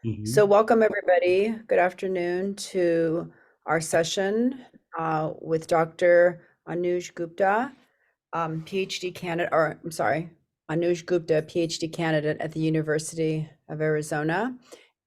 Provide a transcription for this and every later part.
So Mhm. welcome everybody. Good afternoon to our session with Dr. Anuj Gupta, PhD candidate, or I'm sorry, Anuj Gupta, PhD candidate at the University of Arizona.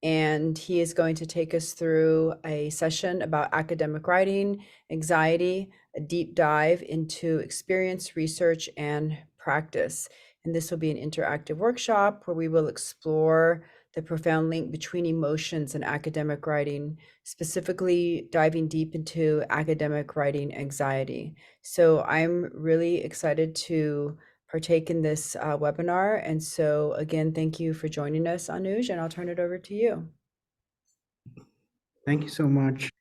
And he is going to take us through a session about academic writing, anxiety, a deep dive into experience, research, and practice. And this will be an interactive workshop where we will explore the profound link between emotions and academic writing, specifically diving deep into academic writing anxiety. So I'm really excited to partake in this webinar. And so again, thank you for joining us, Anuj, and I'll turn it over to you. Thank you so much.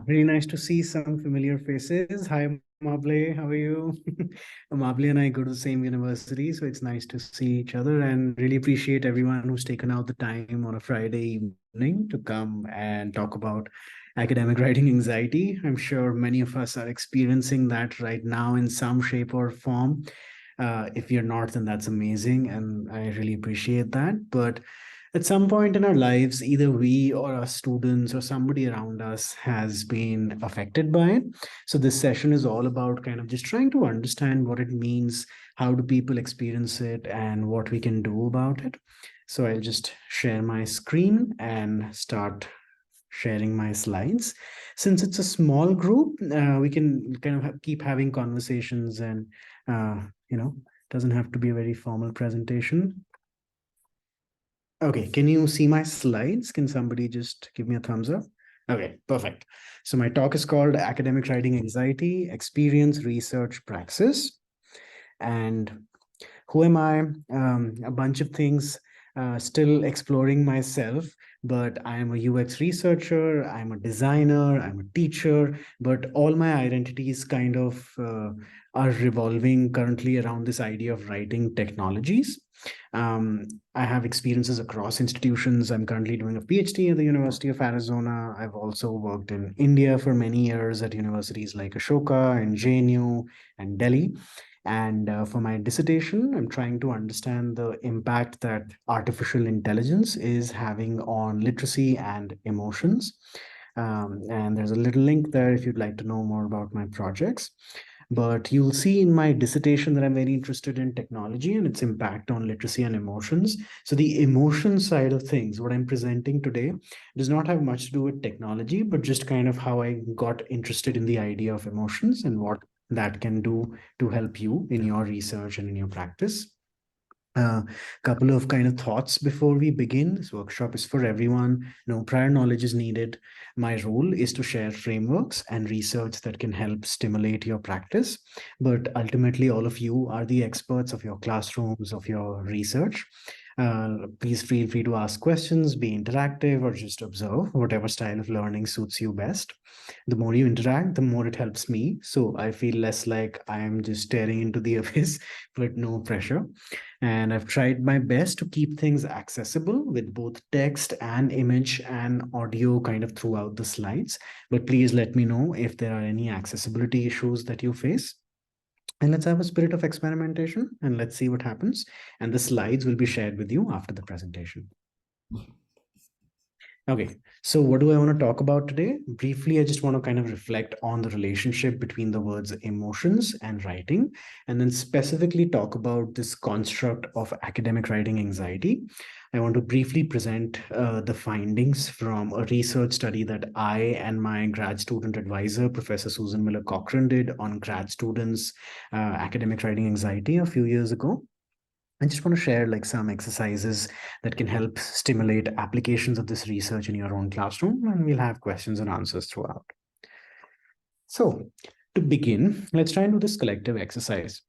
Really nice to see some familiar faces. Hi, Mable. How are you? Mable and I go to the same university, so it's nice to see each other and really appreciate everyone who's taken out the time on a Friday evening to come and talk about academic writing anxiety. I'm sure many of us are experiencing that right now in some shape or form. If you're not, then that's amazing, and I really appreciate that. But at some point in our lives, either we or our students or somebody around us has been affected by it. So this session is all about kind of just trying to understand what it means, how do people experience it, and what we can do about it. So I'll just share my screen and start sharing my slides. Since it's a small group, we can kind of keep having conversations and, doesn't have to be a very formal presentation. Okay, can you see my slides? Can somebody just give me a thumbs up? Okay, perfect. So my talk is called Academic Writing Anxiety, Experience, Research, Praxis. And who am I? A bunch of things, still exploring myself, but I am a UX researcher, I'm a designer, I'm a teacher, but all my identities kind of are revolving currently around this idea of writing technologies. Um, I have experiences across institutions. I'm currently doing a PhD at the University of Arizona. I've also worked in India for many years at universities like Ashoka and JNU and Delhi. And for my dissertation, I'm trying to understand the impact that artificial intelligence is having on literacy and emotions. And there's a little link there if you'd like to know more about my projects. But you'll see in my dissertation that I'm very interested in technology and its impact on literacy and emotions. So the emotion side of things, what I'm presenting today, does not have much to do with technology, but just kind of how I got interested in the idea of emotions and what that can do to help you in your research and in your practice. A couple of kind of thoughts before we begin. This workshop is for everyone. No prior knowledge is needed. My role is to share frameworks and research that can help stimulate your practice. But ultimately, all of you are the experts of your classrooms, of your research. Please feel free to ask questions, be interactive, or just observe whatever style of learning suits you best. The more you interact, the more it helps me. So I feel less like I am just staring into the abyss, but no pressure. And I've tried my best to keep things accessible with both text and image and audio kind of throughout the slides. But please let me know if there are any accessibility issues that you face. And let's have a spirit of experimentation and let's see what happens. And the slides will be shared with you after the presentation. Okay, so what do I want to talk about today? Briefly, I just want to kind of reflect on the relationship between the words emotions and writing, and then specifically talk about this construct of academic writing anxiety. I want to briefly present the findings from a research study that I and my grad student advisor, Professor Susan Miller Cochran, did on grad students' academic writing anxiety a few years ago. I just want to share like some exercises that can help stimulate applications of this research in your own classroom, and we'll have questions and answers throughout. So, to begin, let's try and do this collective exercise.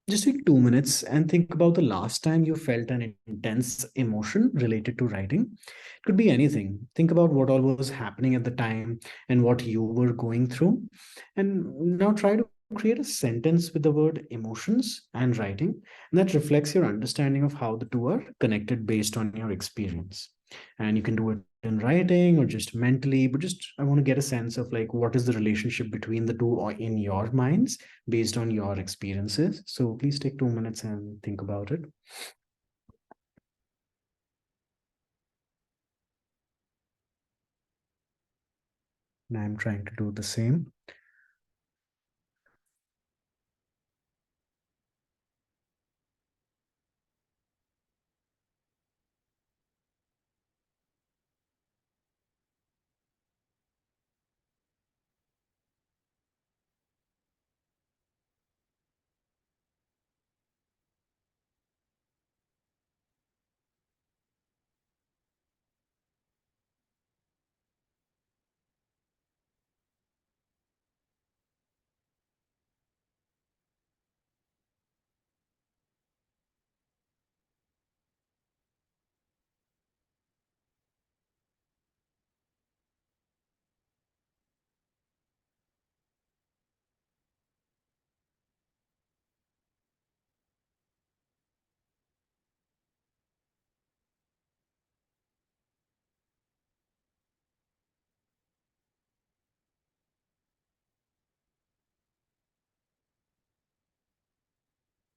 Just take 2 minutes and think about the last time you felt an intense emotion related to writing. It could be anything. Think about what all was happening at the time and what you were going through. And now try to create a sentence with the word emotions and writing that reflects your understanding of how the two are connected based on your experience. And you can do it in writing or just mentally, but just I want to get a sense of like what is the relationship between the two or in your minds based on your experiences. So please take 2 minutes and think about it. and I'm trying to do the same.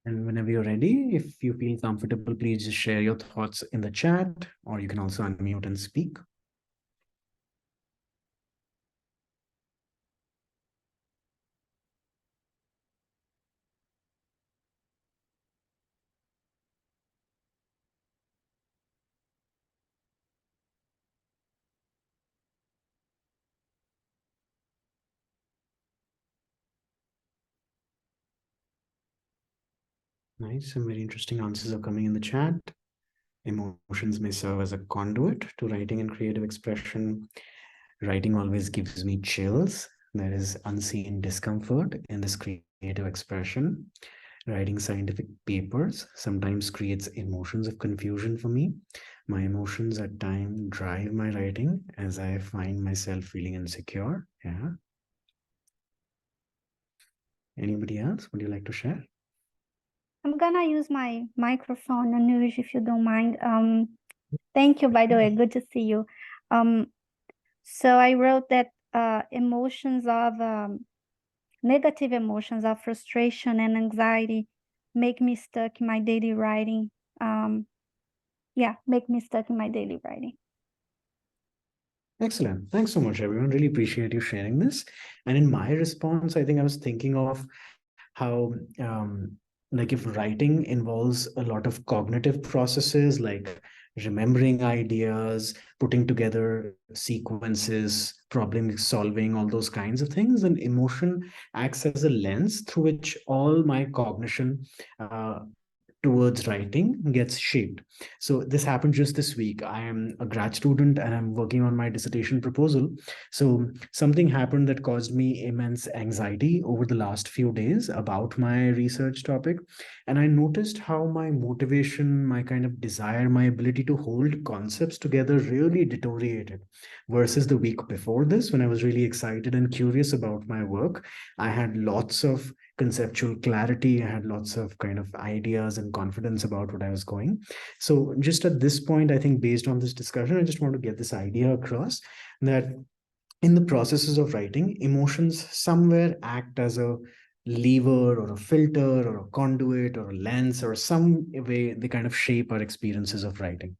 And whenever you're ready, if you feel comfortable, please just share your thoughts in the chat, or you can also unmute and speak. Nice. Some very interesting answers are coming in the chat. Emotions may serve as a conduit to writing and creative expression. Writing always gives me chills. There is unseen discomfort in this creative expression. Writing scientific papers sometimes creates emotions of confusion for me. My emotions at times drive my writing as I find myself feeling insecure. Yeah. Anybody else? Would you like to share? I'm gonna use my microphone, Anuj, if you don't mind. Thank you, by the way. Good to see you. So I wrote that emotions of negative emotions of frustration and anxiety make me stuck in my daily writing. Make me stuck in my daily writing. Excellent. Thanks so much, everyone. Really appreciate you sharing this. And in my response, I think I was thinking of how like if writing involves a lot of cognitive processes like remembering ideas, putting together sequences, problem solving, all those kinds of things, and emotion acts as a lens through which all my cognition towards writing gets shaped. So this happened just this week. I am a grad student and I'm working on my dissertation proposal. So something happened that caused me immense anxiety over the last few days about my research topic. And I noticed how my motivation, my kind of desire, my ability to hold concepts together really deteriorated versus the week before this, when I was really excited and curious about my work. I had lots of conceptual clarity. I had lots of kind of ideas and confidence about what I was going. So just at this point, I think based on this discussion, I just want to get this idea across that in the processes of writing, emotions somewhere act as a lever or a filter or a conduit or a lens, or some way they kind of shape our experiences of writing.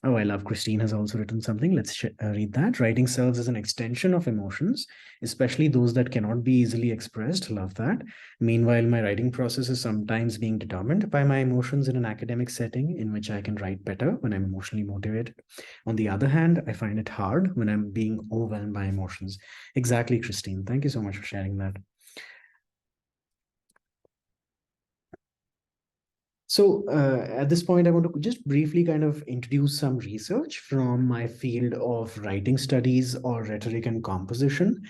Oh, I love Christine has also written something. Let's read that. Writing serves as an extension of emotions, especially those that cannot be easily expressed. Love that. Meanwhile, my writing process is sometimes being determined by my emotions in an academic setting in which I can write better when I'm emotionally motivated. On the other hand, I find it hard when I'm being overwhelmed by emotions. Exactly, Christine. Thank you so much for sharing that. So at this point, I want to just briefly kind of introduce some research from my field of writing studies or rhetoric and composition.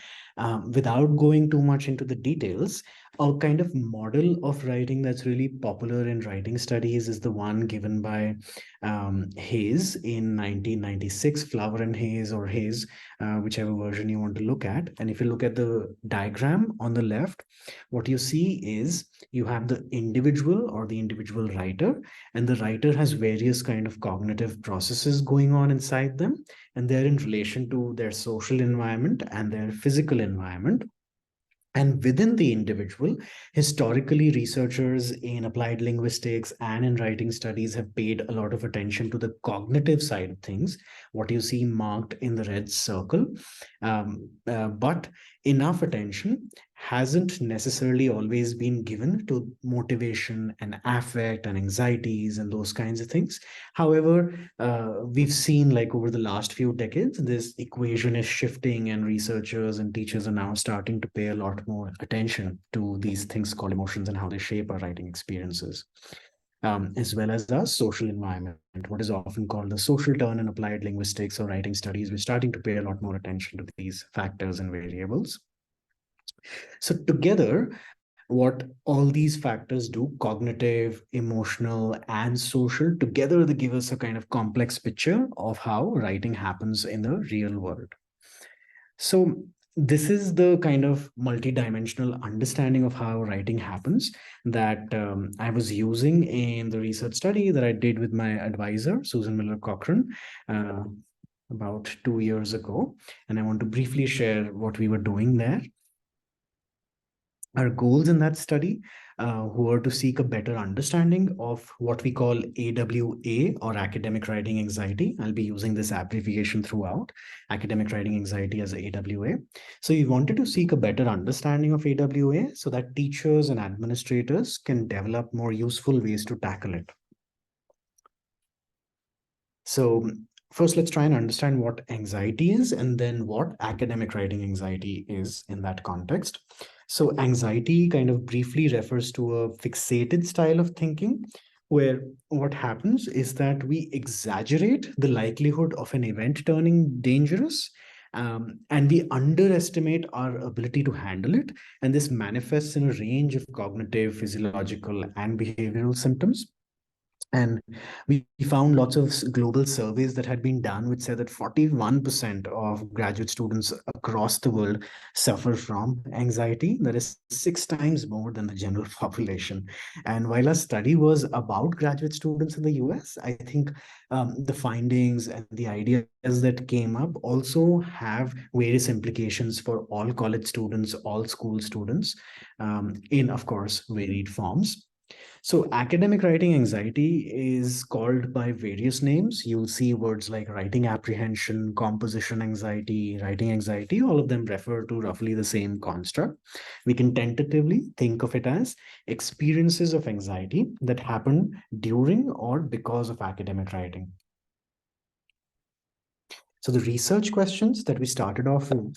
Without going too much into the details, a kind of model of writing that's really popular in writing studies is the one given by Hayes in 1996, Flower and Hayes or Hayes, whichever version you want to look at. And if you look at the diagram on the left, what you see is you have the individual or the individual writer, and the writer has various kind of cognitive processes going on inside them, and they're in relation to their social environment and their physical environment. And within the individual, historically, researchers in applied linguistics and in writing studies have paid a lot of attention to the cognitive side of things, what you see marked in the red circle. But enough attention hasn't necessarily always been given to motivation and affect and anxieties and those kinds of things. However, we've seen, like, over the last few decades, this equation is shifting, and researchers and teachers are now starting to pay a lot more attention to these things called emotions and how they shape our writing experiences, as well as our social environment, what is often called the social turn in applied linguistics or writing studies. We're starting to pay a lot more attention to these factors and variables. So together, what all these factors do, cognitive, emotional, and social, together they give us a kind of complex picture of how writing happens in the real world. So this is the kind of multidimensional understanding of how writing happens that I was using in the research study that I did with my advisor, Susan Miller Cochran, about 2 years ago. And I want to briefly share what we were doing there. Our goals in that study were to seek a better understanding of what we call AWA, or academic writing anxiety. I'll be using this abbreviation throughout, academic writing anxiety as AWA. So we wanted to seek a better understanding of AWA so that teachers and administrators can develop more useful ways to tackle it. So first, let's try and understand what anxiety is, and then what academic writing anxiety is in that context. So anxiety kind of briefly refers to a fixated style of thinking, where what happens is that we exaggerate the likelihood of an event turning dangerous, and we underestimate our ability to handle it. And this manifests in a range of cognitive, physiological, and behavioral symptoms. And we found lots of global surveys that had been done, which said that 41% of graduate students across the world suffer from anxiety. That is 6 times more than the general population. And while our study was about graduate students in the US, I think the findings and the ideas that came up also have various implications for all college students, all school students, in, of course, varied forms. So academic writing anxiety is called by various names. You'll see words like writing apprehension, composition anxiety, writing anxiety. All of them refer to roughly the same construct. We can tentatively think of it as experiences of anxiety that happen during or because of academic writing. So the research questions that we started off with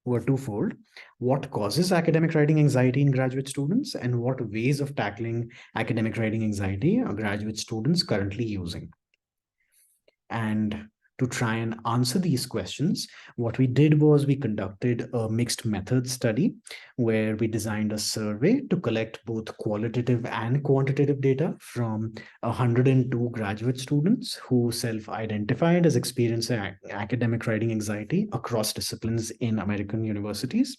were twofold. What causes academic writing anxiety in graduate students, and what ways of tackling academic writing anxiety are graduate students currently using? And to try and answer these questions, what we did was we conducted a mixed method study where we designed a survey to collect both qualitative and quantitative data from 102 graduate students who self-identified as experiencing academic writing anxiety across disciplines in American universities,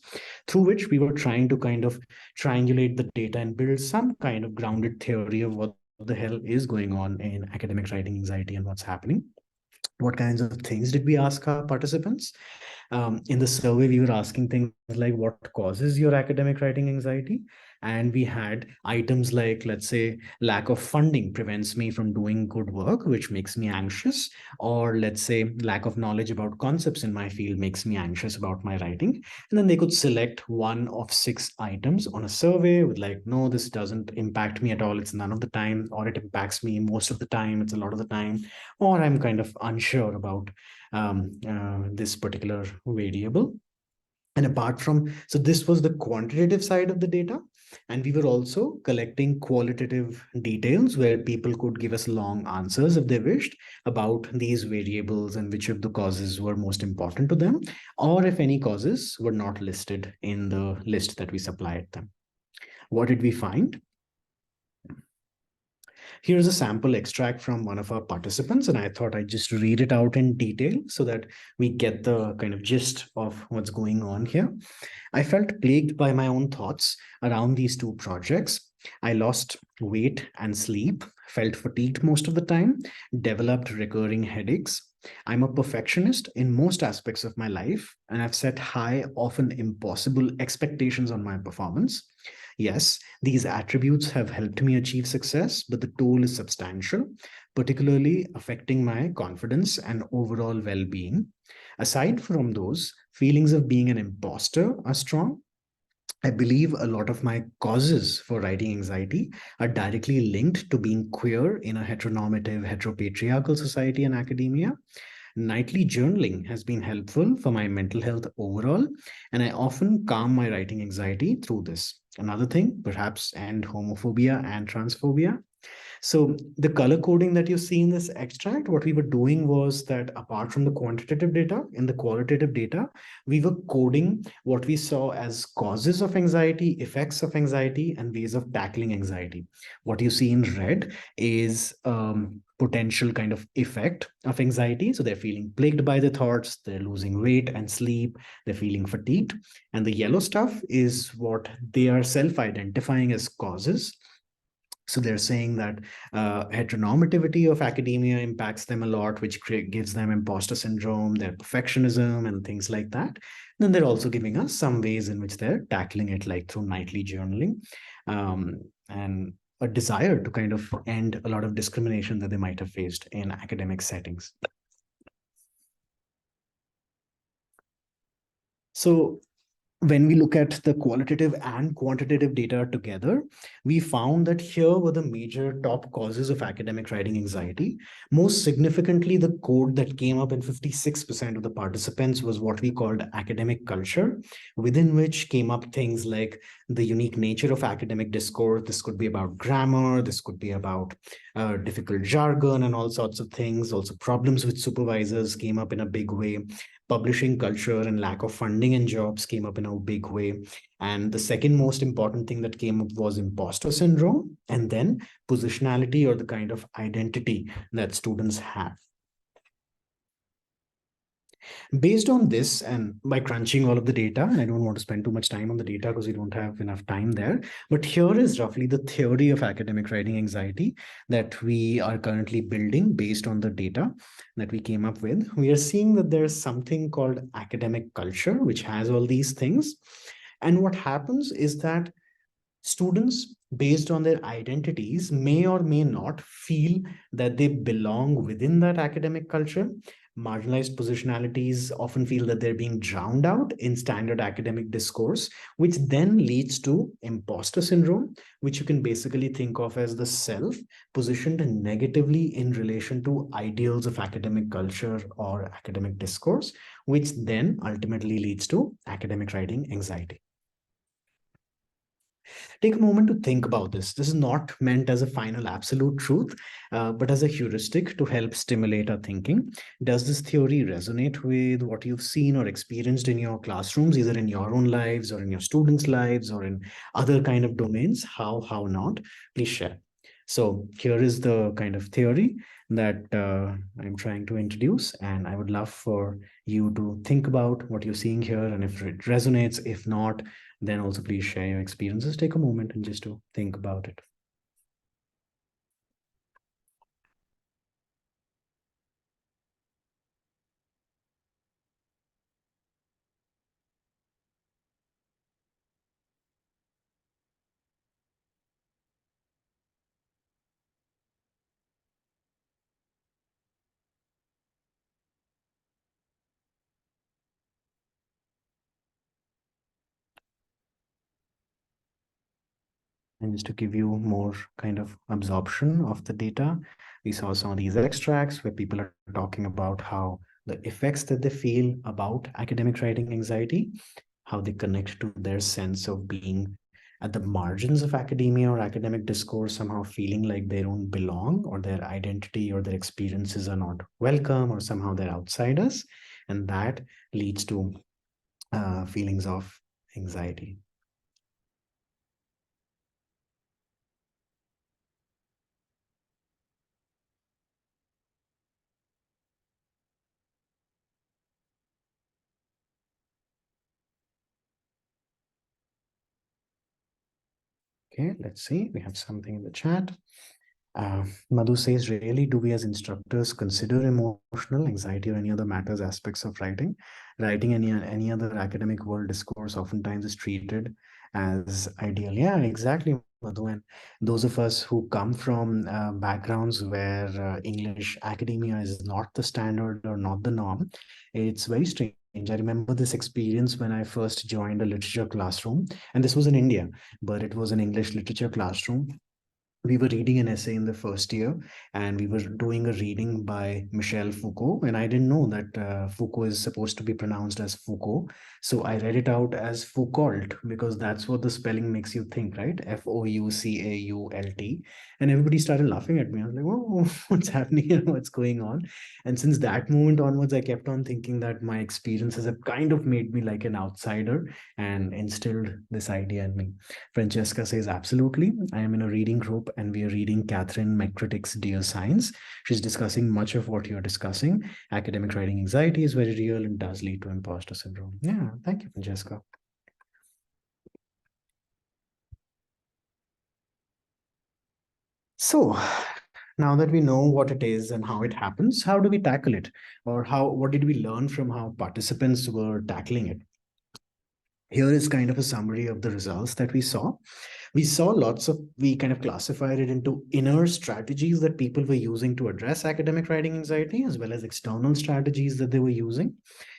through which we were trying to kind of triangulate the data and build some kind of grounded theory of what the hell is going on in academic writing anxiety and what's happening. What kinds of things did we ask our participants? In the survey, we were asking things like what causes your academic writing anxiety? And we had items like, let's say, lack of funding prevents me from doing good work, which makes me anxious. Or let's say, lack of knowledge about concepts in my field makes me anxious about my writing. And then they could select one of 6 items on a survey with like, no, this doesn't impact me at all. It's none of the time, or it impacts me most of the time. It's a lot of the time, or I'm kind of unsure about this particular variable. And apart from, so this was the quantitative side of the data. And we were also collecting qualitative details where people could give us long answers if they wished about these variables and which of the causes were most important to them, or if any causes were not listed in the list that we supplied them. What did we find? Here's a sample extract from one of our participants, and I thought I'd just read it out in detail so that we get the kind of gist of what's going on here. I felt plagued by my own thoughts around these 2 projects. I lost weight and sleep, felt fatigued most of the time, developed recurring headaches. I'm a perfectionist in most aspects of my life, and I've set high, often impossible expectations on my performance. Yes, these attributes have helped me achieve success, but the toll is substantial, particularly affecting my confidence and overall well being. Aside from those, feelings of being an imposter are strong. I believe a lot of my causes for writing anxiety are directly linked to being queer in a heteronormative, heteropatriarchal society and academia. Nightly journaling has been helpful for my mental health overall, and I often calm my writing anxiety through this. Another thing, perhaps, and homophobia and transphobia. So the color coding that you see in this extract, what we were doing was that apart from the quantitative data, in the qualitative data, we were coding what we saw as causes of anxiety, effects of anxiety, and ways of tackling anxiety. What you see in red is potential kind of effect of anxiety. So they're feeling plagued by the thoughts, they're losing weight and sleep, they're feeling fatigued. And the yellow stuff is what they are self-identifying as causes. So they're saying that heteronormativity of academia impacts them a lot, which gives them imposter syndrome, their perfectionism, and things like that. Then they're also giving us some ways in which they're tackling it, like through nightly journaling, and a desire to kind of end a lot of discrimination that they might have faced in academic settings. So when we look at the qualitative and quantitative data together, we found that here were the major top causes of academic writing anxiety. Most significantly, the code that came up in 56% of the participants was what we called academic culture, within which came up things like the unique nature of academic discourse. This could be about grammar, this could be about difficult jargon and all sorts of things. Also, problems with supervisors came up in a big way. Publishing culture and lack of funding and jobs came up in a big way. And the second most important thing that came up was imposter syndrome, and then positionality, or the kind of identity that students have. Based on this, and by crunching all of the data, and I don't want to spend too much time on the data because we don't have enough time there, but here is roughly the theory of academic writing anxiety that we are currently building based on the data that we came up with. We are seeing that there's something called academic culture, which has all these things. And what happens is that students, based on their identities, may or may not feel that they belong within that academic culture. Marginalized positionalities often feel that they're being drowned out in standard academic discourse, which then leads to imposter syndrome, which you can basically think of as the self positioned negatively in relation to ideals of academic culture or academic discourse, which then ultimately leads to academic writing anxiety. Take a moment to think about this. This is not meant as a final absolute truth, but as a heuristic to help stimulate our thinking. Does this theory resonate with what you've seen or experienced in your classrooms, either in your own lives or in your students' lives or in other kind of domains? How not? Please share. So here is the kind of theory that I'm trying to introduce, and I would love for you to think about what you're seeing here, and if it resonates. If not, then also please share your experiences. Take a moment and just to think about it. And just to give you more kind of absorption of the data, we saw some of these extracts where people are talking about how the effects that they feel about academic writing anxiety, how they connect to their sense of being at the margins of academia or academic discourse, somehow feeling like they don't belong, or their identity or their experiences are not welcome, or somehow they're outsiders. And that leads to feelings of anxiety. Okay, let's see. We have something in the chat. Madhu says, really, do we as instructors consider emotional anxiety or any other matters aspects of writing? Writing any other academic world discourse oftentimes is treated as ideal. Yeah, exactly, Madhu. And those of us who come from backgrounds where English academia is not the standard or not the norm, it's very strange. I remember this experience when I first joined a literature classroom, and this was in India, but it was an English literature classroom. We were reading an essay in the first year, and we were doing a reading by Michel Foucault, and I didn't know that Foucault is supposed to be pronounced as Foucault, so I read it out as Foucault because that's what the spelling makes you think, right? Foucault. And everybody started laughing at me. I was like, oh, what's happening here? What's going on? And since that moment onwards, I kept on thinking that my experiences have kind of made me like an outsider and instilled this idea in me. Francesca says, absolutely. I am in a reading group and we are reading Catherine McCritic's Dear Science. She's discussing much of what you're discussing. Academic writing anxiety is very real and does lead to imposter syndrome. Yeah, thank you, Francesca. So now that we know what it is and how it happens, how do we tackle it? Or what did we learn from how participants were tackling it? Here is kind of a summary of the results that we saw. We kind of classified it into inner strategies that people were using to address academic writing anxiety, as well as external strategies that they were using.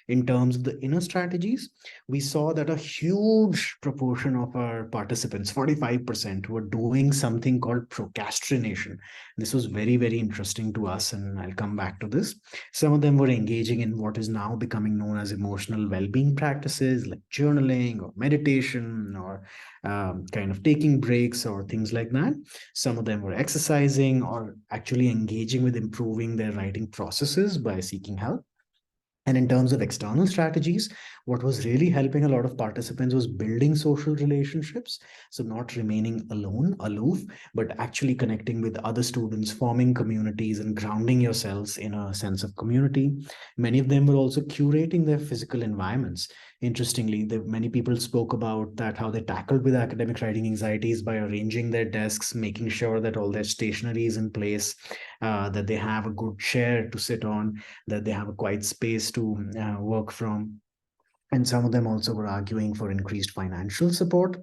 In terms of the inner strategies, we saw that a huge proportion of our participants, 45%, were doing something called procrastination. This was very, very interesting to us, and I'll come back to this. Some of them were engaging in what is now becoming known as emotional well-being practices like journaling or meditation or kind of taking breaks or things like that. Some of them were exercising or actually engaging with improving their writing processes by seeking help. And in terms of external strategies, what was really helping a lot of participants was building social relationships. So not remaining alone, aloof, but actually connecting with other students, forming communities and grounding yourselves in a sense of community. Many of them were also curating their physical environments. Interestingly, many people spoke about that, how they tackled with academic writing anxieties by arranging their desks, making sure that all their stationery is in place, that they have a good chair to sit on, that they have a quiet space to work from. And some of them also were arguing for increased financial support.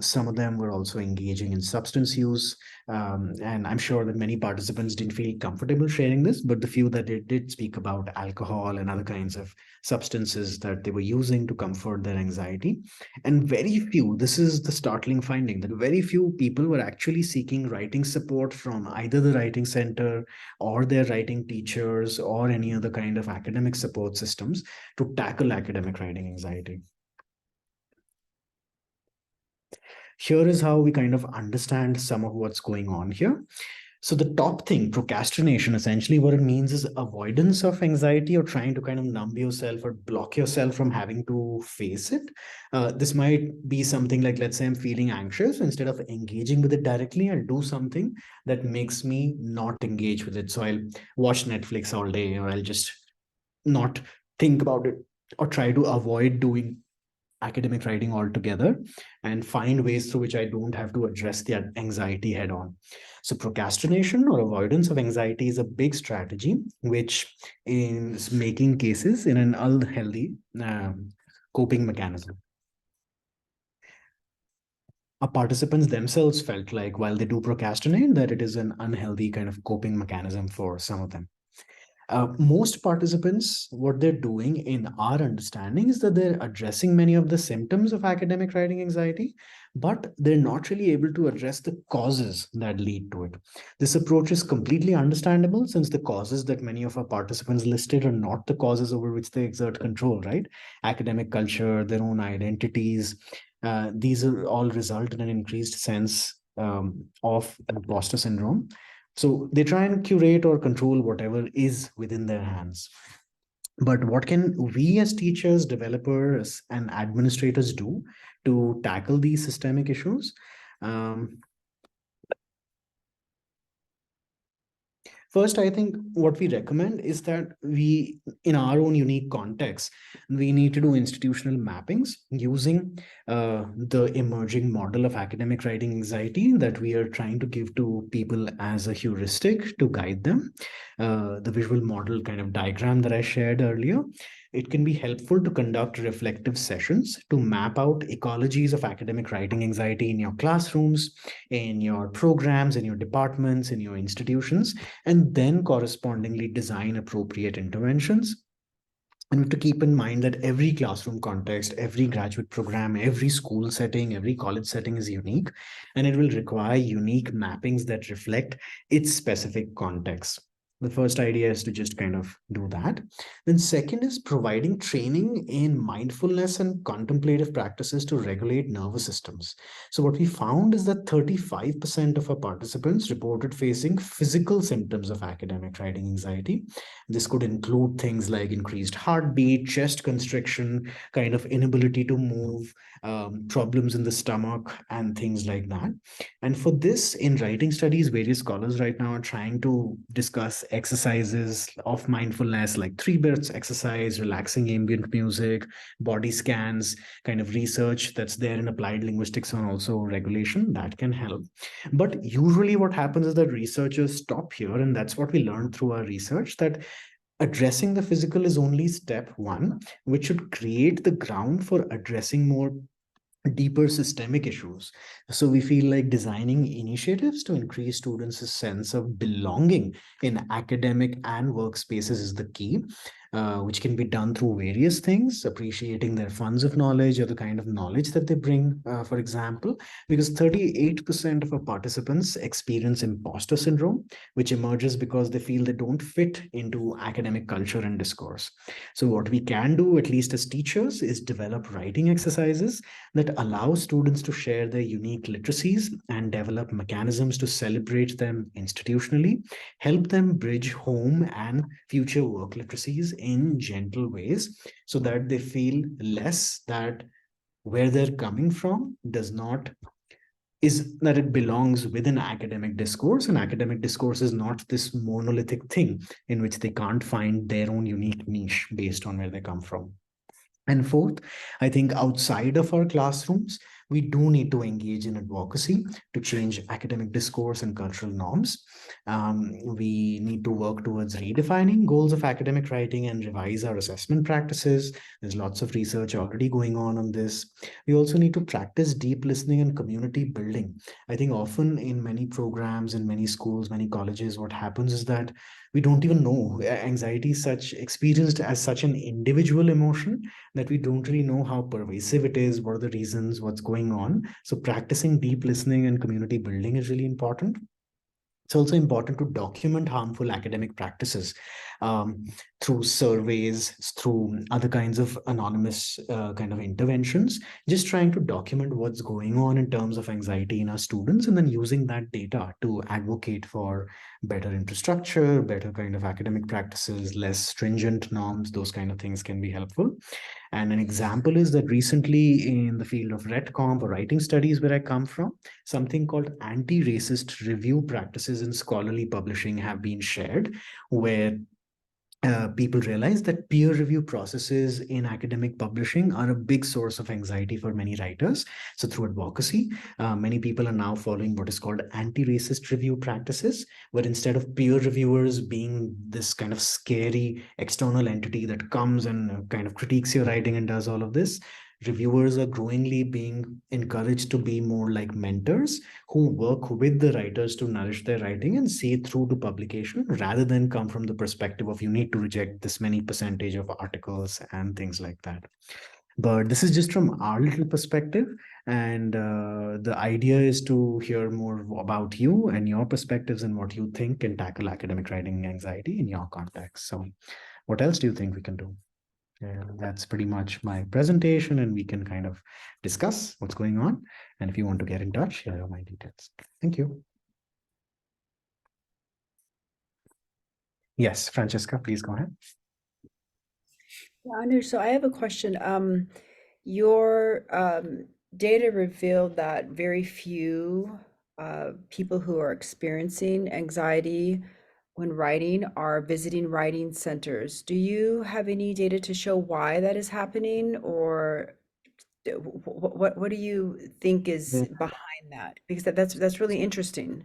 Some of them were also engaging in substance use. And I'm sure that many participants didn't feel comfortable sharing this, but the few that did speak about alcohol and other kinds of substances that they were using to comfort their anxiety. And very few, this is the startling finding, that very few people were actually seeking writing support from either the writing center or their writing teachers or any other kind of academic support systems to tackle academic writing anxiety. Here is how we kind of understand some of what's going on here. So the top thing, procrastination, essentially what it means is avoidance of anxiety or trying to kind of numb yourself or block yourself from having to face it. This might be something like, let's say I'm feeling anxious. Instead of engaging with it directly, I'll do something that makes me not engage with it. So I'll watch Netflix all day, or I'll just not think about it, or try to avoid doing academic writing altogether and find ways through which I don't have to address the anxiety head on. So procrastination or avoidance of anxiety is a big strategy, which is making cases in an unhealthy coping mechanism. Our participants themselves felt like while they do procrastinate, that it is an unhealthy kind of coping mechanism for some of them. Most participants, what they're doing in our understanding is that they're addressing many of the symptoms of academic writing anxiety, but they're not really able to address the causes that lead to it. This approach is completely understandable, since the causes that many of our participants listed are not the causes over which they exert control, right? Academic culture, their own identities, these are all result in an increased sense of imposter syndrome. So they try and curate or control whatever is within their hands. But what can we as teachers, developers, and administrators do to tackle these systemic issues? First, I think what we recommend is that we, in our own unique context, we need to do institutional mappings using the emerging model of academic writing anxiety that we are trying to give to people as a heuristic to guide them. The visual model kind of diagram that I shared earlier, it can be helpful to conduct reflective sessions to map out ecologies of academic writing anxiety in your classrooms, in your programs, in your departments, in your institutions, and then correspondingly design appropriate interventions. And we have to keep in mind that every classroom context, every graduate program, every school setting, every college setting is unique, and it will require unique mappings that reflect its specific context. The first idea is to just kind of do that. Then second is providing training in mindfulness and contemplative practices to regulate nervous systems. So what we found is that 35% of our participants reported facing physical symptoms of academic writing anxiety. This could include things like increased heartbeat, chest constriction, kind of inability to move, problems in the stomach, and things like that. And for this, in writing studies, various scholars right now are trying to discuss exercises of mindfulness like 3 minutes exercise, relaxing ambient music, body scans, kind of research that's there in applied linguistics and also regulation that can help. But usually what happens is that researchers stop here, and that's what we learned through our research, that addressing the physical is only step one, which should create the ground for addressing more deeper systemic issues. So we feel like designing initiatives to increase students' sense of belonging in academic and workspaces is the key, which can be done through various things, appreciating their funds of knowledge or the kind of knowledge that they bring, for example, because 38% of our participants experience imposter syndrome, which emerges because they feel they don't fit into academic culture and discourse. So what we can do, at least as teachers, is develop writing exercises that allow students to share their unique literacies and develop mechanisms to celebrate them institutionally, help them bridge home and future work literacies in gentle ways so that they feel less that where they're coming from does not is that it belongs within academic discourse, and academic discourse is not this monolithic thing in which they can't find their own unique niche based on where they come from. And fourth, I think outside of our classrooms, we do need to engage in advocacy to change academic discourse and cultural norms. We need to work towards redefining goals of academic writing and revise our assessment practices. There's lots of research already going on this. We also need to practice deep listening and community building. I think often in many programs, in many schools, many colleges, what happens is that we don't even know anxiety is such experienced as such an individual emotion that we don't really know how pervasive it is, what are the reasons, what's going on. So practicing deep listening and community building is really important. It's also important to document harmful academic practices through surveys, through other kinds of anonymous kind of interventions, just trying to document what's going on in terms of anxiety in our students, and then using that data to advocate for better infrastructure, better kind of academic practices, less stringent norms. Those kind of things can be helpful. And an example is that recently in the field of RetComp or writing studies where I come from, something called anti-racist review practices in scholarly publishing have been shared, where people realize that peer review processes in academic publishing are a big source of anxiety for many writers. So through advocacy, many people are now following what is called anti-racist review practices, where instead of peer reviewers being this kind of scary external entity that comes and kind of critiques your writing and does all of this, reviewers are growingly being encouraged to be more like mentors who work with the writers to nourish their writing and see it through to publication, rather than come from the perspective of you need to reject this many percentage of articles and things like that. But this is just from our little perspective. And the idea is to hear more about you and your perspectives and what you think can tackle academic writing anxiety in your context. So what else do you think we can do? Yeah, that's pretty much my presentation, and we can kind of discuss what's going on. And if you want to get in touch, here are my details. Thank you. Yes, Francesca, please go ahead. Anu, so I have a question. Your data revealed that very few people who are experiencing anxiety when writing are visiting writing centers. Do you have any data to show why that is happening, or what do you think is Yeah. behind that? Because that's really interesting.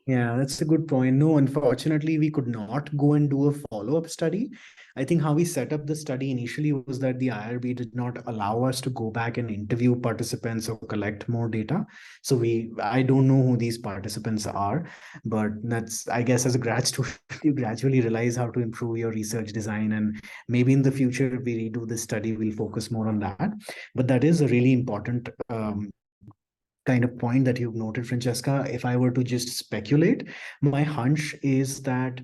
Yeah, that's a good point. No, unfortunately, we could not go and do a follow-up study. I think how we set up the study initially was that the IRB did not allow us to go back and interview participants or collect more data. So I don't know who these participants are, but that's, I guess, as a grad student, you gradually realize how to improve your research design. And maybe in the future, if we redo this study, we'll focus more on that. But that is a really important kind of point that you've noted, Francesca. If I were to just speculate, my hunch is that,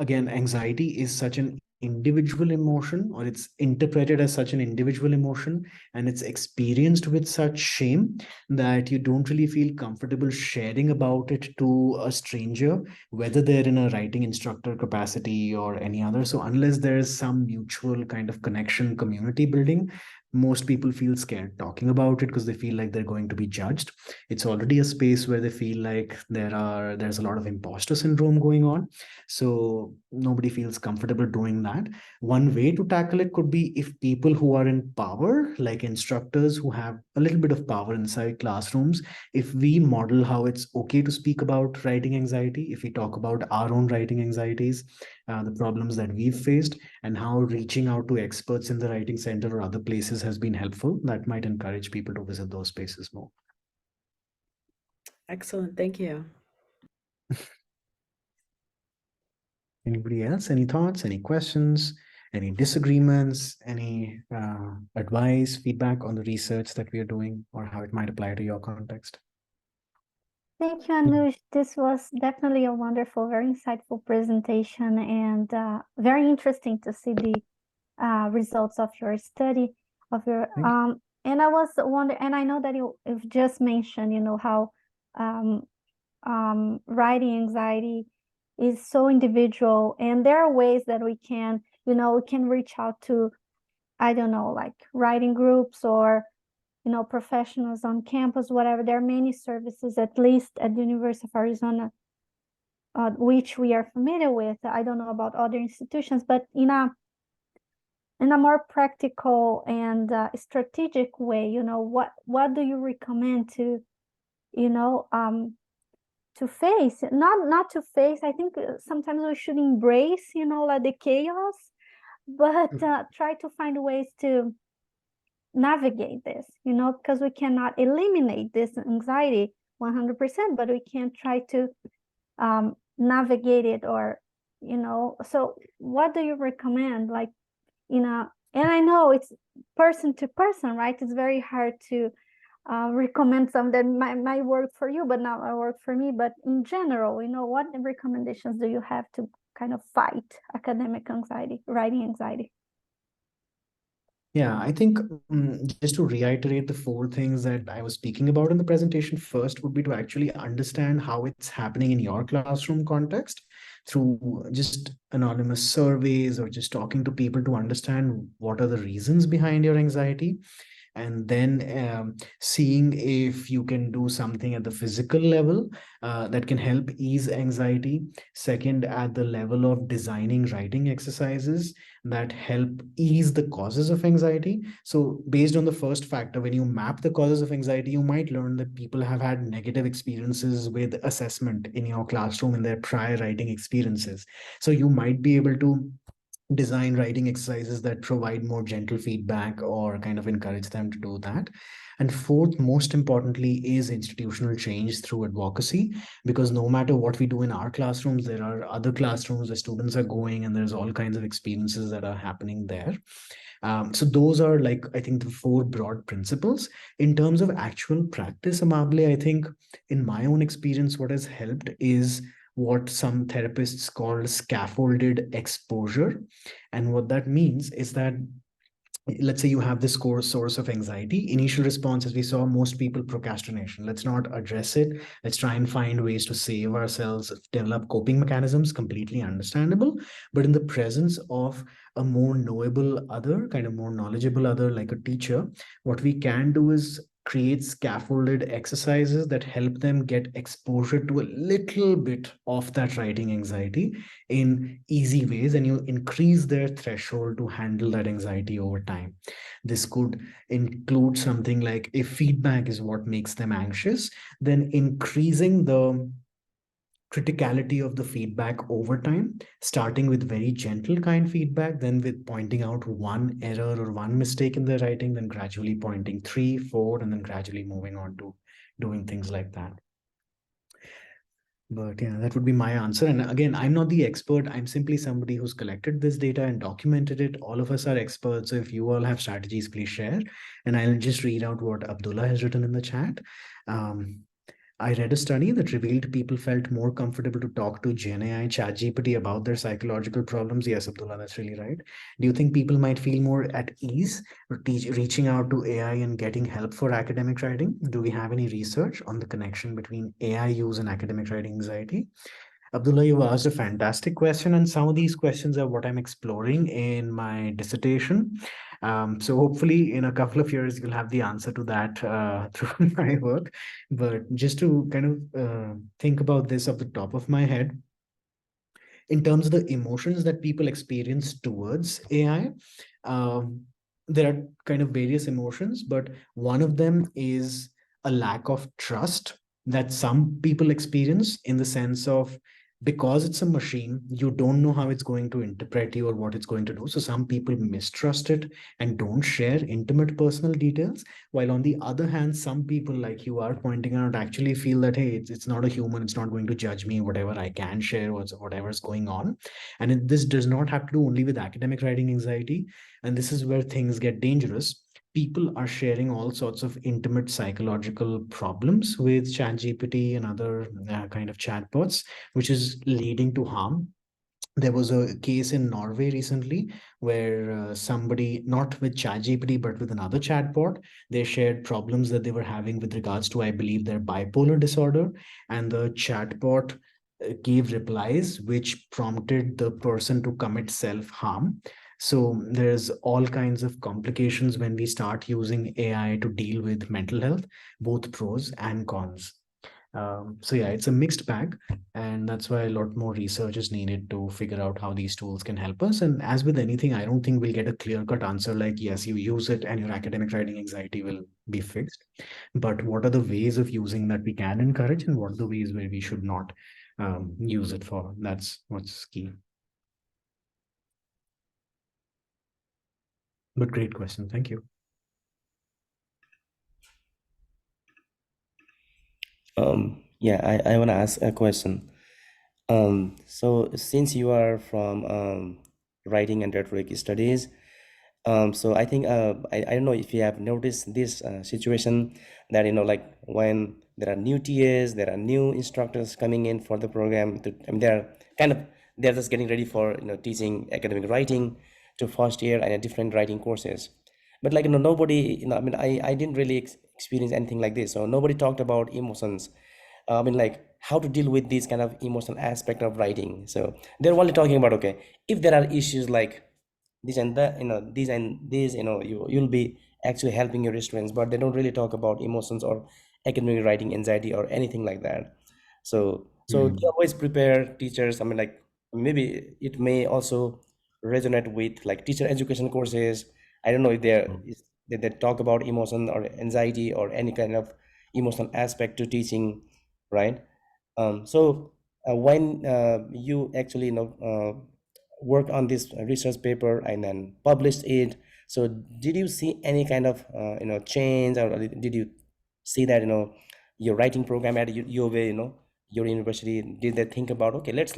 again, anxiety is such an individual emotion, or it's interpreted as such an individual emotion, and it's experienced with such shame that you don't really feel comfortable sharing about it to a stranger, whether they're in a writing instructor capacity or any other. So unless there's some mutual kind of connection, community building, most people feel scared talking about it because they feel like they're going to be judged. It's already a space where they feel like there's a lot of imposter syndrome going on, so nobody feels comfortable doing that. One way to tackle it could be if people who are in power, like instructors who have a little bit of power inside classrooms, if we model how it's okay to speak about writing anxiety, if we talk about our own writing anxieties, the problems that we've faced, and how reaching out to experts in the writing center or other places has been helpful, that might encourage people to visit those spaces more. Excellent, thank you. Anybody else? Any thoughts, any questions, any disagreements, any advice, feedback on the research that we are doing or how it might apply to your context? Thank you, Anuj. This was definitely a wonderful, very insightful presentation, and very interesting to see the results of your study of your Thank you. and I was wondering, and I know that you've just mentioned, how writing anxiety is so individual, and there are ways that we can reach out to, I don't know, like writing groups or professionals on campus, whatever. There are many services, at least at the University of Arizona, which we are familiar with. I don't know about other institutions, but in a more practical and strategic way, what do you recommend to, to face, not to face. I think sometimes we should embrace, like the chaos, but try to find ways to navigate this, because we cannot eliminate this anxiety 100%, but we can try to navigate it, or so what do you recommend, like, and I know it's person to person, right? It's very hard to recommend some that might work for you but not work for me, but in general, what recommendations do you have to kind of fight academic anxiety, writing anxiety? Yeah, I think just to reiterate the 4 things that I was speaking about in the presentation, first would be to actually understand how it's happening in your classroom context through just anonymous surveys or just talking to people to understand what are the reasons behind your anxiety, and then seeing if you can do something at the physical level that can help ease anxiety. Second, at the level of designing writing exercises that help ease the causes of anxiety. So based on the first factor, when you map the causes of anxiety, you might learn that people have had negative experiences with assessment in your classroom in their prior writing experiences. So you might be able to design writing exercises that provide more gentle feedback or kind of encourage them to do that. And fourth, most importantly, is institutional change through advocacy, because no matter what we do in our classrooms, there are other classrooms where students are going and there's all kinds of experiences that are happening there. So those are, like, I think, the 4 broad principles. In terms of actual practice, Amable, I think in my own experience, what has helped is what some therapists call scaffolded exposure. And what that means is that, let's say you have this core source of anxiety. Initial response, as we saw, most people procrastination. Let's not address it. Let's try and find ways to save ourselves, develop coping mechanisms, completely understandable. But in the presence of a more knowable other, kind of more knowledgeable other, like a teacher, what we can do is create scaffolded exercises that help them get exposure to a little bit of that writing anxiety in easy ways, and you increase their threshold to handle that anxiety over time. This could include something like, if feedback is what makes them anxious, then increasing the criticality of the feedback over time, starting with very gentle kind feedback, then with pointing out one error or one mistake in the writing, then gradually pointing three, four, and then gradually moving on to doing things like that. But yeah, that would be my answer. And again, I'm not the expert. I'm simply somebody who's collected this data and documented it. All of us are experts. So if you all have strategies, please share. And I'll just read out what Abdullah has written in the chat. I read a study that revealed people felt more comfortable to talk to GenAI, ChatGPT about their psychological problems. Yes, Abdullah, that's really right. Do you think people might feel more at ease reaching out to AI and getting help for academic writing? Do we have any research on the connection between AI use and academic writing anxiety? Abdullah, you asked a fantastic question, and some of these questions are what I'm exploring in my dissertation. So hopefully, in a couple of years, you'll have the answer to that through my work. But just to kind of think about this off the top of my head, in terms of the emotions that people experience towards AI, um, there are kind of various emotions, but one of them is a lack of trust that some people experience, in the sense of, because it's a machine, you don't know how it's going to interpret you or what it's going to do. So some people mistrust it and don't share intimate personal details. While on the other hand, some people, like you are pointing out, actually feel that, hey, it's not a human, it's not going to judge me, whatever I can share, whatever's going on. And this does not have to do only with academic writing anxiety. And this is where things get dangerous. People are sharing all sorts of intimate psychological problems with ChatGPT and other kind of chatbots, which is leading to harm. There was a case in Norway recently where somebody, not with ChatGPT, but with another chatbot, they shared problems that they were having with regards to, I believe, their bipolar disorder. And the chatbot gave replies which prompted the person to commit self-harm. So there's all kinds of complications when we start using AI to deal with mental health, both pros and cons. So yeah, it's a mixed bag, and that's why a lot more research is needed to figure out how these tools can help us. And as with anything, I don't think we'll get a clear-cut answer like, yes, you use it and your academic writing anxiety will be fixed. But what are the ways of using that we can encourage, and what are the ways where we should not use it for? That's what's key. But great question. Thank you. Yeah, I want to ask a question. So since you are from writing and rhetoric studies, so I think I don't know if you have noticed this situation that, like when there are new TAs, there are new instructors coming in for the program. I mean, they're just getting ready for teaching academic writing to first year and different writing courses. But like nobody, I mean, I didn't really experience anything like this. So nobody talked about emotions. I mean, like how to deal with this kind of emotional aspect of writing. So they're only talking about, okay, if there are issues like this and that, this and this, you'll be actually helping your students, but they don't really talk about emotions or academic writing anxiety or anything like that. So they always prepare teachers. I mean, like maybe it may also resonate with like teacher education courses. I don't know if they talk about emotion or anxiety or any kind of emotional aspect to teaching, right? So when you actually work on this research paper and then published it, so did you see any kind of change, or did you see that your writing program at your way, your university, did they think about, okay, let's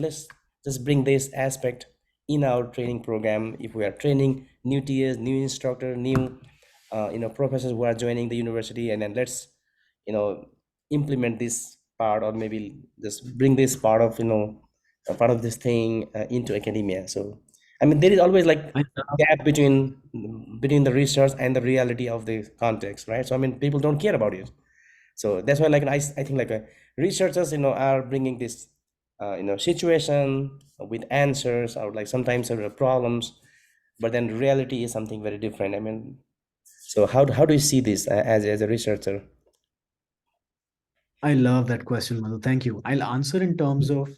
just bring this aspect in our training program if we are training new TAs, new instructor, new professors who are joining the university, and then let's you know implement this part, or maybe just bring this part of a part of this thing into academia. So I mean, there is always like I gap between the research and the reality of the context, right? So I mean, people don't care about it. So that's why, like, I think like researchers are bringing this situation with answers, or like sometimes there are problems, but then reality is something very different. I mean, So how do you see this as a researcher? I love that question, Madhu. Thank you. I'll answer in terms of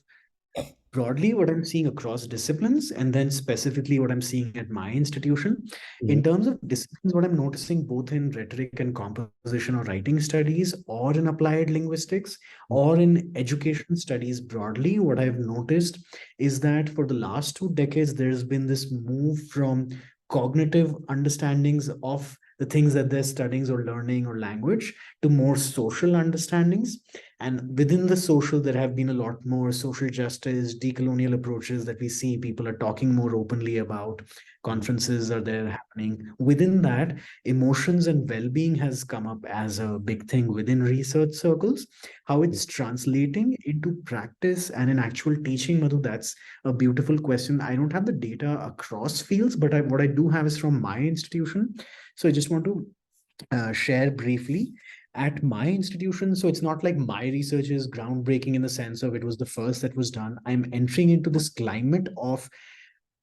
broadly what I'm seeing across disciplines, and then specifically what I'm seeing at my institution. In terms of disciplines, what I'm noticing both in rhetoric and composition or writing studies, or in applied linguistics, or in education studies broadly, what I've noticed is that for the last 2 decades, there's been this move from cognitive understandings of the things that they're studying or learning or language to more social understandings. And within the social, there have been a lot more social justice, decolonial approaches that we see people are talking more openly about. Conferences are there happening. Within that, emotions and well-being has come up as a big thing within research circles. How it's translating into practice and in actual teaching, Madhu, that's a beautiful question. I don't have the data across fields, but what I do have is from my institution. So I just want to share briefly at my institution. So it's not like my research is groundbreaking in the sense of it was the first that was done. I'm entering into this climate of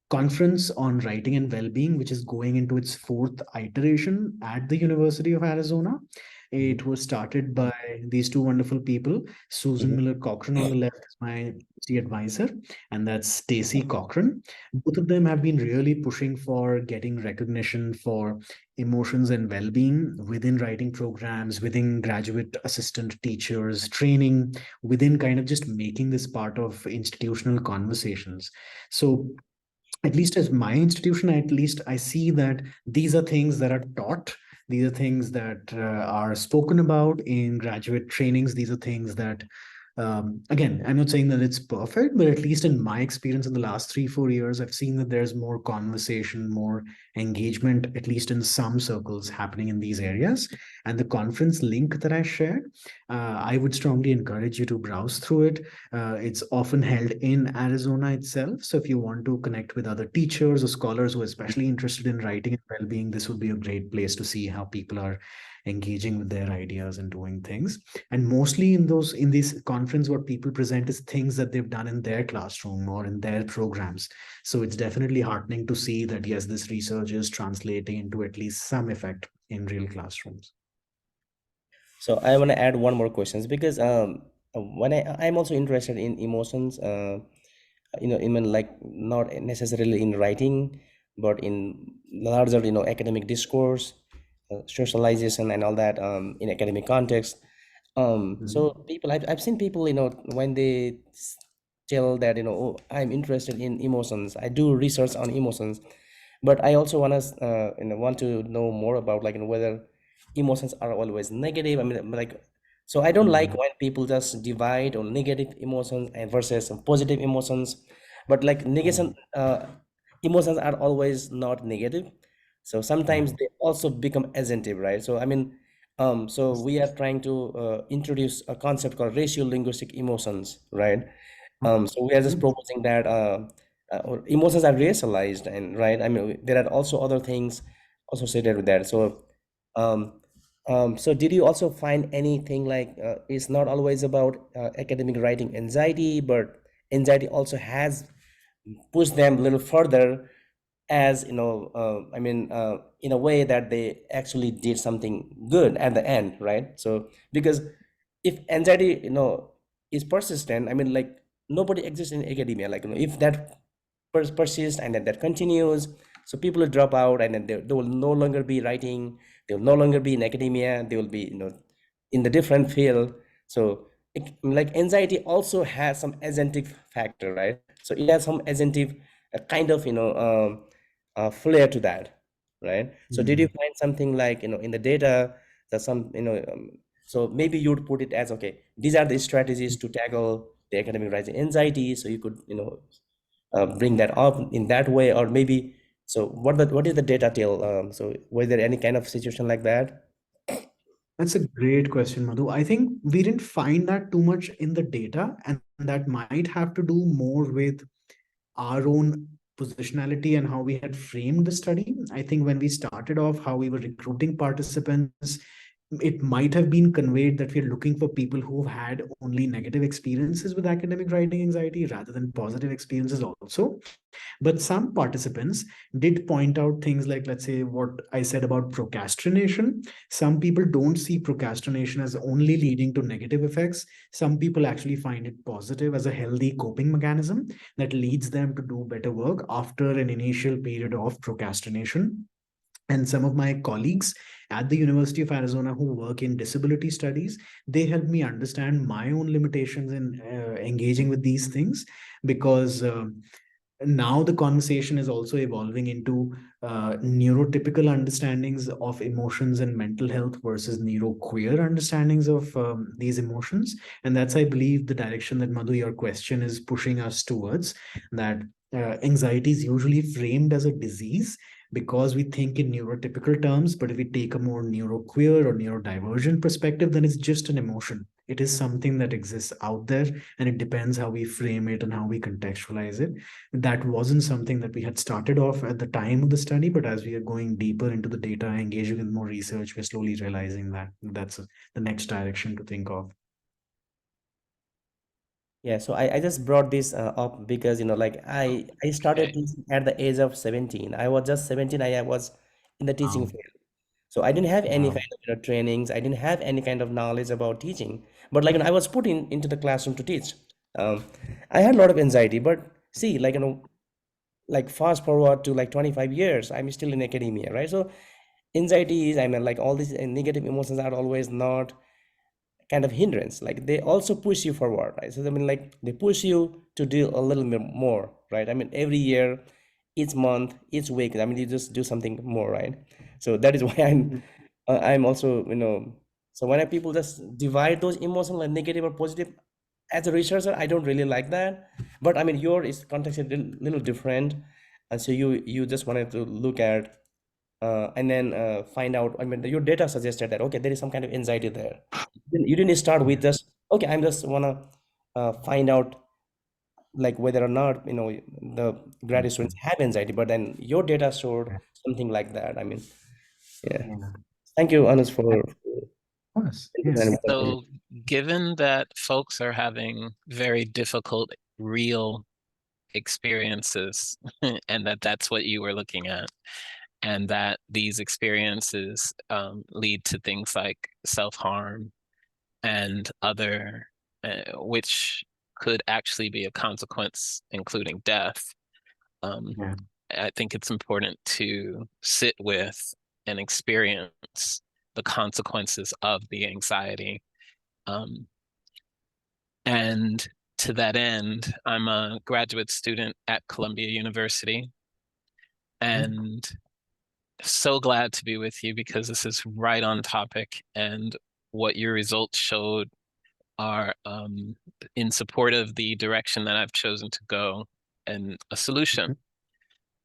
conference on writing and well-being, which is going into its 4th iteration at the University of Arizona. It was started by these two wonderful people. Susan Miller Cochran on the left is my PhD advisor, and that's Stacy Cochran. Both of them have been really pushing for getting recognition for emotions and well-being within writing programs, within graduate assistant teachers, training, within kind of just making this part of institutional conversations. So at least as my institution, at least I see that these are things that are taught. These are things that are spoken about in graduate trainings. These are things that, again, I'm not saying that it's perfect, but at least in my experience in the last 3-4 years, I've seen that there's more conversation, more engagement, at least in some circles happening in these areas. And the conference link that I shared, I would strongly encourage you to browse through it. It's often held in Arizona itself. So if you want to connect with other teachers or scholars who are especially interested in writing and well-being, this would be a great place to see how people are engaging with their ideas and doing things. And mostly in this conference, what people present is things that they've done in their classroom or in their programs. So it's definitely heartening to see that, yes, this research is translating into at least some effect in real classrooms. So I want to add one more questions because when I'm also interested in emotions, even like not necessarily in writing, but in larger, academic discourse, socialization, and all that in academic context. So people, I've seen people, when they tell that, oh, I'm interested in emotions, I do research on emotions, but I also want to know more about like whether emotions are always negative. I mean, like, so I don't like when people just divide on negative emotions and versus some positive emotions, but like negation, emotions are always not negative. So sometimes they also become agentive, right? So I mean, so we are trying to introduce a concept called racial linguistic emotions, right? So we are just proposing that emotions are racialized, and right. I mean, there are also other things associated with that. So, um, so did you also find anything like it's not always about academic writing anxiety, but anxiety also has pushed them a little further as in a way that they actually did something good at the end, right? So because if anxiety is persistent, I mean, like, nobody exists in academia, like, if that persists and then that continues, so people will drop out, and then they will no longer be writing, they will no longer be in academia, they will be in the different field. So like anxiety also has some agentic factor, right? So it has some agentive kind of flair to that, right? So did you find something like in the data that some so maybe you would put it as, okay, these are the strategies to tackle the academic writing anxiety, so you could bring that up in that way, or maybe, so what is the data tell, so was there any kind of situation like that? That's a great question, Madhu. I think we didn't find that too much in the data, and that might have to do more with our own positionality and how we had framed the study. I think when we started off, how we were recruiting participants, it might have been conveyed that we're looking for people who've had only negative experiences with academic writing anxiety rather than positive experiences also. But some participants did point out things like, let's say, what I said about procrastination. Some people don't see procrastination as only leading to negative effects. Some people actually find it positive as a healthy coping mechanism that leads them to do better work after an initial period of procrastination. And some of my colleagues at the University of Arizona who work in disability studies, they help me understand my own limitations in engaging with these things, because now the conversation is also evolving into neurotypical understandings of emotions and mental health versus neuroqueer understandings of these emotions. And that's, I believe, the direction that, Madhu, your question is pushing us towards, that anxiety is usually framed as a disease because we think in neurotypical terms. But if we take a more neuroqueer or neurodivergent perspective, then it's just an emotion. It is something that exists out there, and it depends how we frame it and how we contextualize it. That wasn't something that we had started off at the time of the study, but as we are going deeper into the data, engaging with more research, we're slowly realizing that that's the next direction to think of. Yeah, so I just brought this up because, like I started Okay. teaching at the age of 17. I was just 17. I was in the teaching Wow. field. So I didn't have any Wow. kind of trainings. I didn't have any kind of knowledge about teaching. But like I was put into the classroom to teach. Um, I had a lot of anxiety. But see, like fast forward to like 25 years, I'm still in academia, right? So anxiety is, I mean, like all these negative emotions are always not kind of hindrance. Like they also push you forward, right? So I mean, like they push you to do a little bit more, right? I mean, every year, each month, each week, I mean, you just do something more, right? So that is why I'm also, so when people just divide those emotional and negative or positive, as a researcher, I don't really like that. But I mean, your is context is a little different, and so you just wanted to look at and then find out. I mean, your data suggested that okay, there is some kind of anxiety there. You didn't start with just okay, I'm just wanna find out like whether or not the graduate students have anxiety, but then your data showed something like that. I mean, yeah. Yeah. Thank you, Anush, for Of course. Yes. So, given that folks are having very difficult real experiences, and that's what you were looking at, and that these experiences lead to things like self-harm and other, which could actually be a consequence, including death. Yeah. I think it's important to sit with and experience the consequences of the anxiety. And to that end, I'm a graduate student at Columbia University, and so glad to be with you because this is right on topic, and what your results showed are in support of the direction that I've chosen to go and a solution.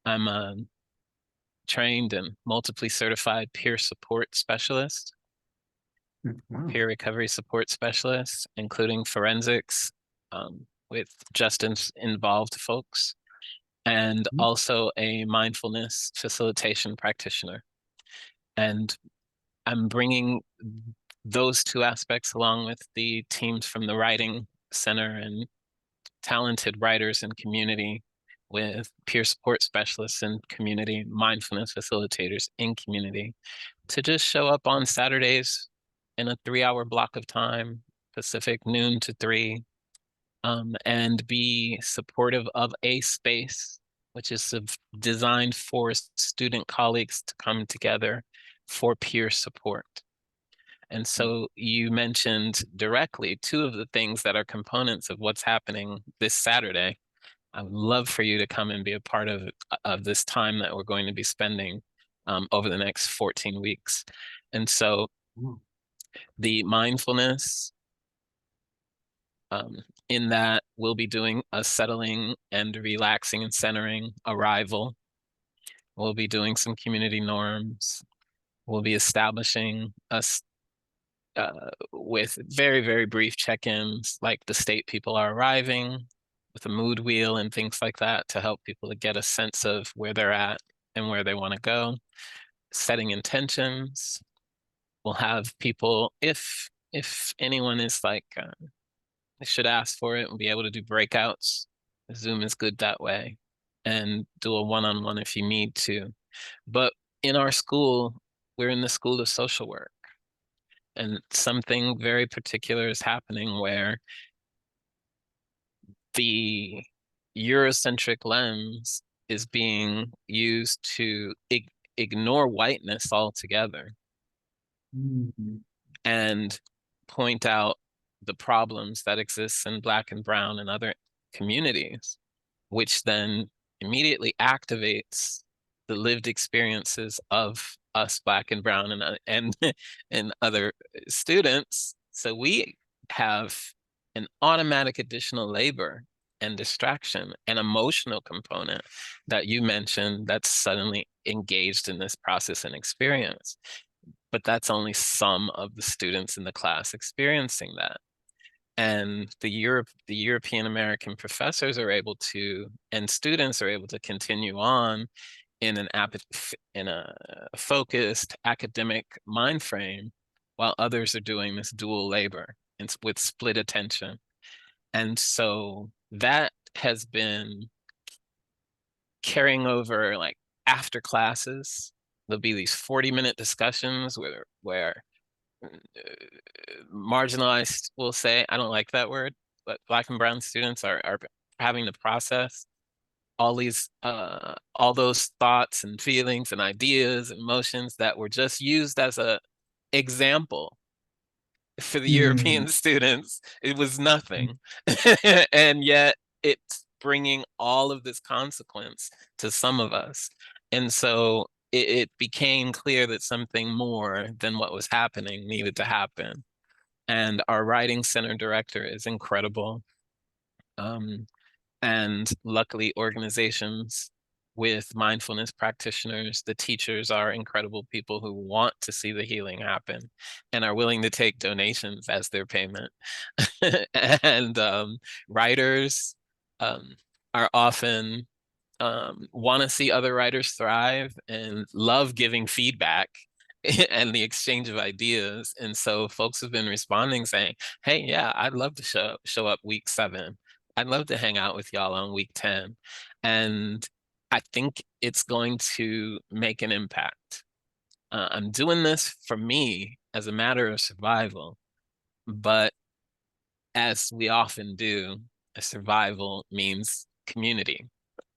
I'm a trained and multiply certified peer support specialist, Wow. peer recovery support specialist, including forensics with justice involved folks, and also a mindfulness facilitation practitioner. And I'm bringing those two aspects along with the teams from the Writing Center and talented writers in community with peer support specialists in community, mindfulness facilitators in community, to just show up on Saturdays in a 3-hour block of time, Pacific, noon to 3, and be supportive of a space which is designed for student colleagues to come together for peer support. And so you mentioned directly two of the things that are components of what's happening this Saturday. I would love for you to come and be a part of this time that we're going to be spending over the next 14 weeks. And so the mindfulness, in that we'll be doing a settling and relaxing and centering arrival. We'll be doing some community norms. We'll be establishing us with very, very brief check-ins, like the state people are arriving, with a mood wheel and things like that to help people to get a sense of where they're at and where they want to go, setting intentions, we'll have people, if anyone is like, they should ask for it, we'll be able to do breakouts. Zoom is good that way, and do a one-on-one if you need to. But in our school, we're in the School of Social Work, and something very particular is happening where the Eurocentric lens is being used to ignore whiteness altogether Mhm. and point out the problems that exist in Black and Brown and other communities, which then immediately activates the lived experiences of us Black and Brown and other students. So we have an automatic additional labor and distraction and emotional component that you mentioned that's suddenly engaged in this process and experience. But that's only some of the students in the class experiencing that. And the European American professors are able to, and students are able to continue on in a focused academic mind frame, while others are doing this dual labor and with split attention. And so that has been carrying over, like after classes. There'll be these 40-minute discussions where marginalized will say, I don't like that word, but Black and Brown students are having to process all those thoughts and feelings and ideas and emotions that were just used as a example for the European students. It was nothing. And yet it's bringing all of this consequence to some of us. And so it became clear that something more than what was happening needed to happen. And our writing center director is incredible. And luckily, organizations with mindfulness practitioners, the teachers are incredible people who want to see the healing happen and are willing to take donations as their payment. And writers are often want to see other writers thrive and love giving feedback and the exchange of ideas. And so folks have been responding saying, hey, yeah, I'd love to show up week 7. I'd love to hang out with y'all on week 10. And I think it's going to make an impact. I'm doing this for me as a matter of survival, but as we often do, survival means community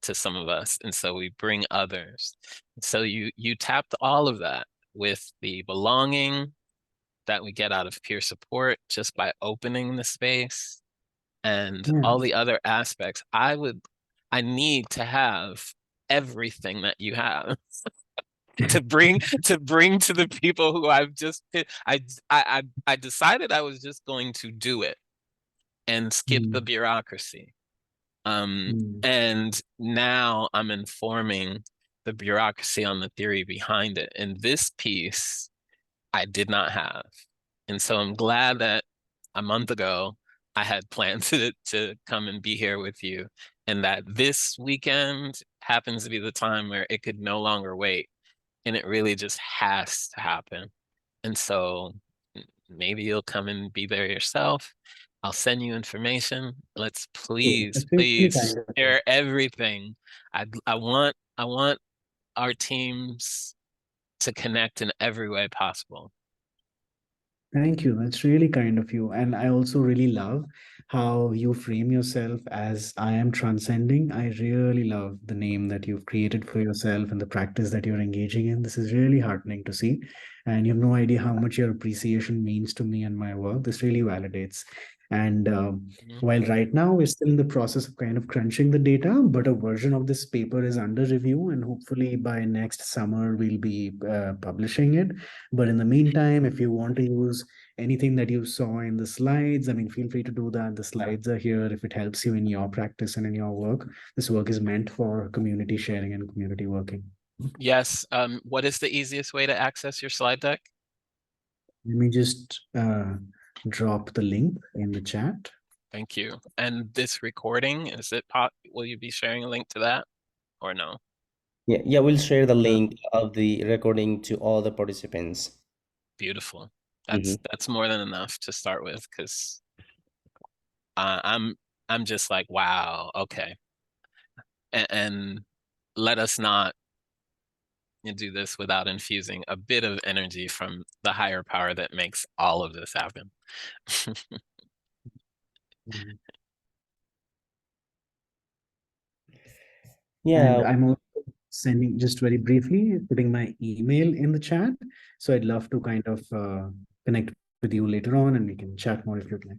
to some of us, and so we bring others. So you tapped all of that with the belonging that we get out of peer support just by opening the space, and all the other aspects. I need to have everything that you have to bring to the people who I've just I decided I was just going to do it and skip the bureaucracy. And now I'm informing the bureaucracy on the theory behind it. And this piece I did not have. And so I'm glad that a month ago I had planned to come and be here with you, and that this weekend happens to be the time where it could no longer wait, and it really just has to happen. And so maybe you'll come and be there yourself. I'll send you information. Let's please, That's really please kind of you. share everything. I want our teams to connect in every way possible. Thank you. That's really kind of you. And I also really love how you frame yourself as I am transcending. I really love the name that you've created for yourself and the practice that you're engaging in. This is really heartening to see. And you have no idea how much your appreciation means to me and my work. This really validates. And while right now we're still in the process of kind of crunching the data, but a version of this paper is under review, and hopefully by next summer we'll be publishing it. But in the meantime, if you want to use anything that you saw in the slides, I mean, feel free to do that. The slides are here if it helps you in your practice and in your work. This work is meant for community sharing and community working. Yes. What is the easiest way to access your slide deck? Let me just drop the link in the chat. Thank you. And this recording, will you be sharing a link to that or no? Yeah, we'll share the link of the recording to all the participants. beautiful. Mhm. That's more than enough to start with, because I'm just like, wow, okay. And let us not do this without infusing a bit of energy from the higher power that makes all of this happen. Mhm. Yeah. And I'm also sending, just very briefly, putting my email in the chat. So I'd love to kind of connect with you later on, and we can chat more if you'd like.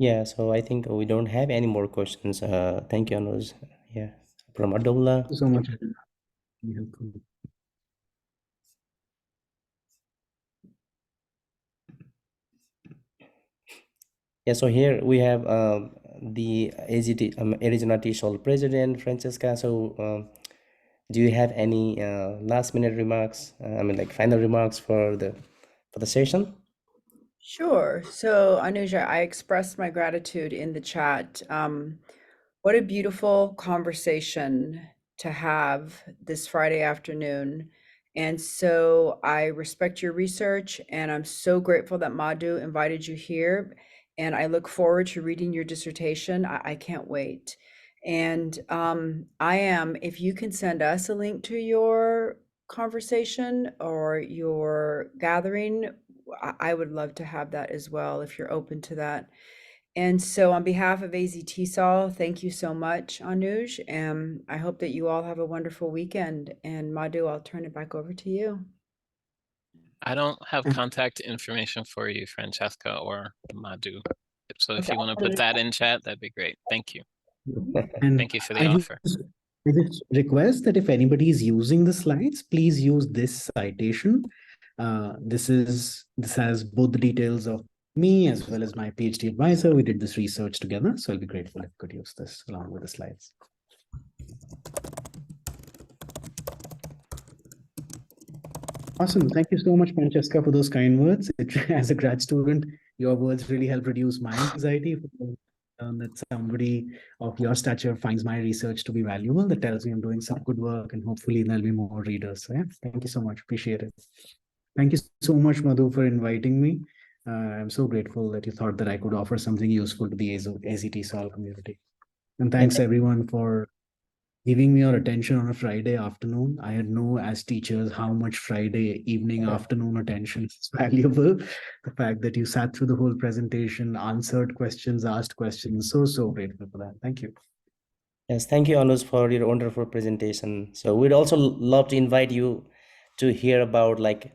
Yeah, so I think we don't have any more questions. Thank you, Anuj. Yeah, from Abdullah. Thank you so much. Very helpful. Yeah, so here we have the AGT, Arizona Tea Sol president, Francesca. So do you have any last minute remarks? I mean, like final remarks for the session? Sure. So, Anuja, I expressed my gratitude in the chat. What a beautiful conversation to have this Friday afternoon. And so I respect your research, and I'm so grateful that Madhu invited you here. And I look forward to reading your dissertation. I can't wait. And if you can send us a link to your conversation or your gathering, I would love to have that as well if you're open to that. And so on behalf of AZTSOL, thank you so much, Anuj, and I hope that you all have a wonderful weekend. And Madhu, I'll turn it back over to you. I don't have contact information for you, Francesca or Madhu. So if Okay. you want to put that in chat, that'd be great. Thank you. And Thank you for the I offer. I just request that if anybody is using the slides, please use this citation. This has both the details of me as well as my PhD advisor. We did this research together, so I'll be grateful if you could use this along with the slides. Awesome. Thank you so much, Francesca, for those kind words. As a grad student, your words really help reduce my anxiety. That somebody of your stature finds my research to be valuable. That tells me I'm doing some good work, and hopefully there'll be more readers. So yeah, thank you so much. Appreciate it. Thank you so much, Madhu, for inviting me. I'm so grateful that you thought that I could offer something useful to the AZT Sol community. And thanks everyone for giving me your attention on a Friday afternoon. I know as teachers how much Friday evening afternoon attention is valuable. The fact that you sat through the whole presentation, answered questions, asked questions, so grateful for that. Thank you. Yes, thank you, Anuj, for your wonderful presentation. So we'd also love to invite you to hear about like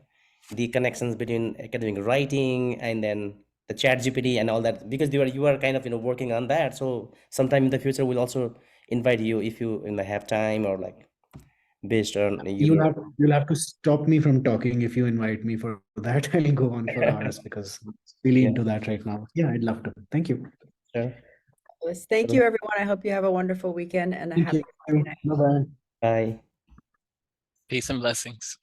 the connections between academic writing and then the chat GPT and all that, because you are kind of working on that. So sometime in the future we'll also invite you if you have time, or like based on your You'll have to stop me from talking if you invite me for that. I'll go on for hours because I'm really Yeah. into that right now. Yeah, I'd love to. Thank you. Sure. Thank you, everyone. I hope you have a wonderful weekend and a Thank happy you. night. Bye-bye. Bye. Peace and blessings.